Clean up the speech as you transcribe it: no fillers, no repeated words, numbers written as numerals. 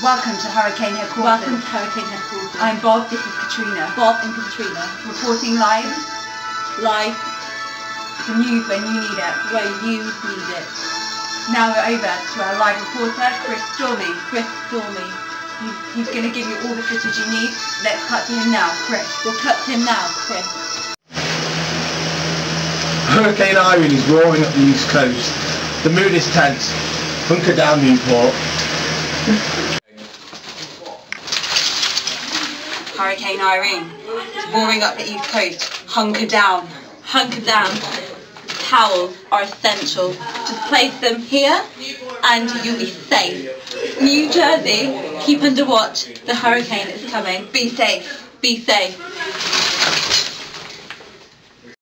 Welcome to Hurricane Headquarters. Welcome to Hurricane Headquarters. I'm Bob, this is Katrina. Bob and Katrina. Reporting live. Live. The news when you need it. Where you need it. Now we're over to our live reporter, Chris Stormy. Chris Stormy. He's going to give you all the footage you need. Let's cut to him now, Chris. We'll cut to him now, Chris. Hurricane Irene is roaring up the east coast. The mood is tense. Hunker down, Newport. Hurricane Irene is roaring up the east coast. Hunker down. Hunker down. Towels are essential. Just place them here and you'll be safe. New Jersey, keep under watch. The hurricane is coming. Be safe. Be safe.